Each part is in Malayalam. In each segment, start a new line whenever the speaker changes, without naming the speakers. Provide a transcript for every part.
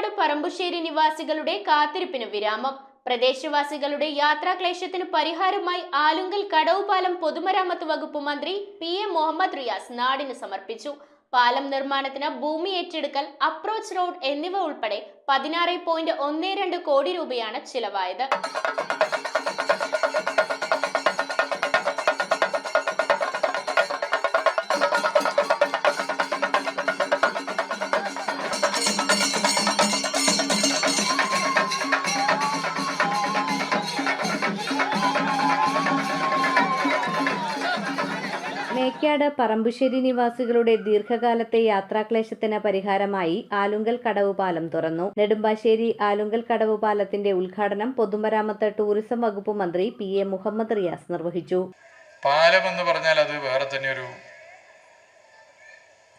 മേക്കാട് പറമ്പുശ്ശേരി നിവാസികളുടെ കാത്തിരിപ്പിന് വിരാമം. പ്രദേശവാസികളുടെ യാത്രാക്ലേശത്തിന് പരിഹാരമായി ആലുങ്കൽ കടവുപാലം പൊതുമരാമത്ത് വകുപ്പ് മന്ത്രി PM മുഹമ്മദ് റിയാസ് നാടിന് സമർപ്പിച്ചു. പാലം നിർമ്മാണത്തിന് ഭൂമി ഏറ്റെടുക്കൽ, അപ്രോച്ച് റോഡ് എന്നിവ ഉൾപ്പെടെ 16.12 കോടി രൂപയാണ് ചിലവായത്.
മേക്കാട് പറമ്പുശ്ശേരി നിവാസികളുടെ ദീർഘകാലത്തെ യാത്രാക്ലേശത്തിന് പരിഹാരമായി ആലുങ്കൽ കടവുപാലം തുറന്നു. നെടുമ്പാശ്ശേരി ആലുങ്കൽ കടവുപാലത്തിന്റെ ഉദ്ഘാടനം പൊതുമരാമത്ത് ടൂറിസം വകുപ്പ് മന്ത്രി PM മുഹമ്മദ് റിയാസ് നിർവഹിച്ചു.
പാലം എന്ന് പറഞ്ഞാൽ അത് വേറെ തന്നെ ഒരു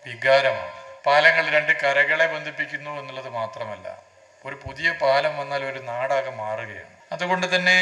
വികാരമാണ്. പാലങ്ങൾ രണ്ട് കരകളെ ബന്ധിപ്പിക്കുന്നു എന്നുള്ളത് മാത്രമല്ല, ഒരു പുതിയ പാലം വന്നാൽ ഒരു നാടാകെ മാറുകയാണ്. അതുകൊണ്ട് തന്നെ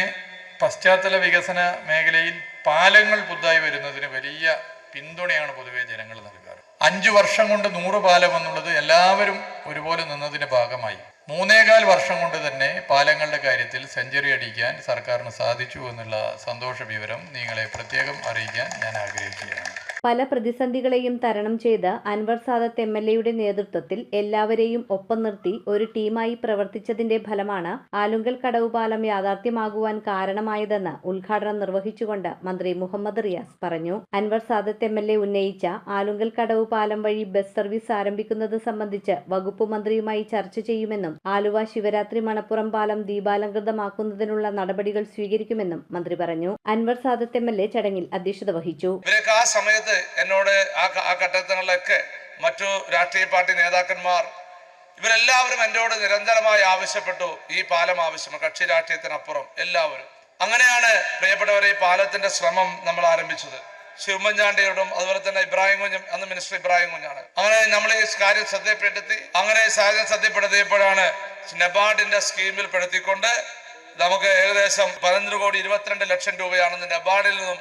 പശ്ചാത്തല വികസന മേഖലയിൽ പാലങ്ങൾ പുതുതായി വരുന്നതിന് വലിയ പിന്തുണയാണ് പൊതുവെ ജനങ്ങൾ നൽകാറ്. 5 വർഷം കൊണ്ട് 100 പാലം എന്നുള്ളത് എല്ലാവരും ഒരുപോലെ നിന്നതിന്റെ ഭാഗമായി 3.25 വർഷം കൊണ്ട് തന്നെ പാലങ്ങളുടെ കാര്യത്തിൽ സെഞ്ചുറി അടിക്കാൻ സർക്കാരിന് സാധിച്ചു എന്നുള്ള സന്തോഷ വിവരം നിങ്ങളെ പ്രത്യേകം അറിയിക്കാൻ ഞാൻ ആഗ്രഹിക്കുകയാണ്.
പല പ്രതിസന്ധികളെയും തരണം ചെയ്ത് അൻവർ സാദത്ത് MLAയുടെ നേതൃത്വത്തിൽ എല്ലാവരെയും ഒപ്പം നിർത്തി ഒരു ടീമായി പ്രവർത്തിച്ചതിന്റെ ഫലമാണ് ആലുങ്കൽ കടവുപാലം യാഥാർത്ഥ്യമാകുവാൻ കാരണമായതെന്ന് ഉദ്ഘാടനം നിർവഹിച്ചുകൊണ്ട് മന്ത്രി മുഹമ്മദ് റിയാസ് പറഞ്ഞു. അൻവർ സാദത്ത് MLA ഉന്നയിച്ച ആലുങ്കൽ കടവുപാലം വഴി ബസ് സർവീസ് ആരംഭിക്കുന്നത് സംബന്ധിച്ച് വകുപ്പ് മന്ത്രിയുമായി ചർച്ച ചെയ്യുമെന്നും ആലുവ ശിവരാത്രി മണപ്പുറം പാലം ദീപാലങ്കൃതമാക്കുന്നതിനുള്ള നടപടികൾ സ്വീകരിക്കുമെന്നും മന്ത്രി പറഞ്ഞു. അൻവർ സാദത്ത് MLA ചടങ്ങിൽ അധ്യക്ഷത വഹിച്ചു.
എന്നോട് ആ ഘട്ടങ്ങളിലൊക്കെ മറ്റു രാഷ്ട്രീയ പാർട്ടി നേതാക്കന്മാർ ഇവരെല്ലാവരും എന്നോട് നിരന്തരമായി ആവശ്യപ്പെട്ടു, ഈ പാലം ആവശ്യമാണ്, കക്ഷി രാഷ്ട്രീയത്തിനപ്പുറം എല്ലാവരും. അങ്ങനെയാണ് പ്രിയപ്പെട്ടവരെ ഈ പാലത്തിന്റെ ശ്രമം നമ്മൾ ആരംഭിച്ചത്. ഉമ്മൻചാണ്ടിയോടും അതുപോലെ തന്നെ ഇബ്രാഹിം കുഞ്ഞും, അന്ന് മിനിസ്റ്റർ ഇബ്രാഹിം കുഞ്ഞാണ്. അങ്ങനെ നമ്മൾ ഈ കാര്യം ശ്രദ്ധപ്പെടുത്തിയപ്പോഴാണ് നബാർഡിന്റെ സ്കീമിൽ പെടുത്തിക്കൊണ്ട് നമുക്ക് ഏകദേശം 11.22 കോടി രൂപയാണെന്ന് നബാർഡിൽ നിന്നും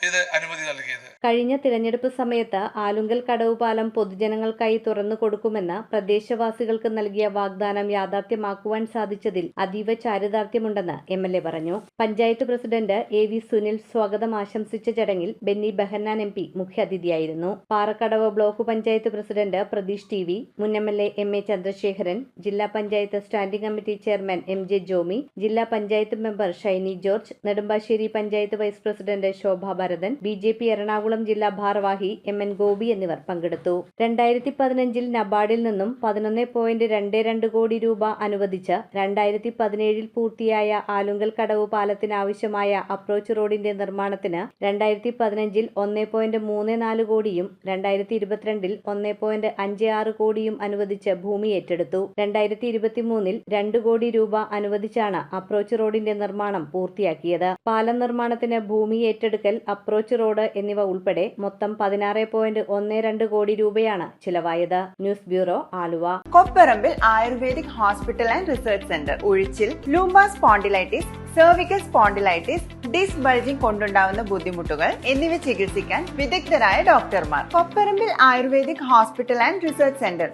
ഇത് അനുമതി നൽകിയത്.
കഴിഞ്ഞ തിരഞ്ഞെടുപ്പ് സമയത്ത് ആലുങ്കൽ കടവുപാലം പൊതുജനങ്ങൾക്കായി തുറന്നു കൊടുക്കുമെന്ന് പ്രദേശവാസികൾക്ക് നൽകിയ വാഗ്ദാനം യാഥാർത്ഥ്യമാക്കുവാൻ സാധിച്ചതിൽ അതീവ ചാരിതാർത്ഥ്യമുണ്ടെന്ന് MLA പറഞ്ഞു. പഞ്ചായത്ത് പ്രസിഡന്റ് AV സുനിൽ സ്വാഗതം ആശംസിച്ച ചടങ്ങിൽ ബെന്നി ബെഹന്നാൻ MP മുഖ്യാതിഥിയായിരുന്നു. Parakkadavu block panchayat president Pratheesh TV, മുൻ MLA MA ചന്ദ്രശേഖരൻ, ജില്ലാ panchayat standing committee chairman MJ Jomy, ജില്ലാ panchayat member Shiny George, Nedumbassery panchayat vice president Shobha Bharathan, BJP Ernakulam ജില്ലാ ഭാരവാഹി MN ഗോപി എന്നിവർ പങ്കെടുത്തു. 2015 നബാർഡിൽ നിന്നും 11.22 കോടി രൂപ അനുവദിച്ച് 2017 പൂർത്തിയായ ആലുങ്കൽ കടവ് പാലത്തിനാവശ്യമായ അപ്രോച്ച് റോഡിന്റെ നിർമ്മാണത്തിന് 2015 1.34 കോടിയും 2022 1.56 കോടിയും അനുവദിച്ച് ഭൂമി ഏറ്റെടുത്തു. 2023 2 കോടി രൂപ അനുവദിച്ചാണ് അപ്രോച്ച് റോഡിന്റെ നിർമ്മാണം പൂർത്തിയാക്കിയത്. പാലം നിർമ്മാണത്തിന് ഭൂമി ഏറ്റെടുക്കൽ, അപ്രോച്ച് റോഡ് എന്നിവ ഉൾപ്പെടെ മൊത്തം 16.12 കോടി രൂപയാണ് ചിലവായത്. News bureau, Aluva.
Kopparambil ayurvedic hospital and research centre. ഉഴിച്ചിൽ, lumbar spondylitis, cervical spondylitis, disc bulging കൊണ്ടുണ്ടാവുന്ന ബുദ്ധിമുട്ടുകൾ എന്നിവ ചികിത്സിക്കാൻ വിദഗ്ധരായ ഡോക്ടർമാർ. Kopparambil ayurvedic hospital and research centre.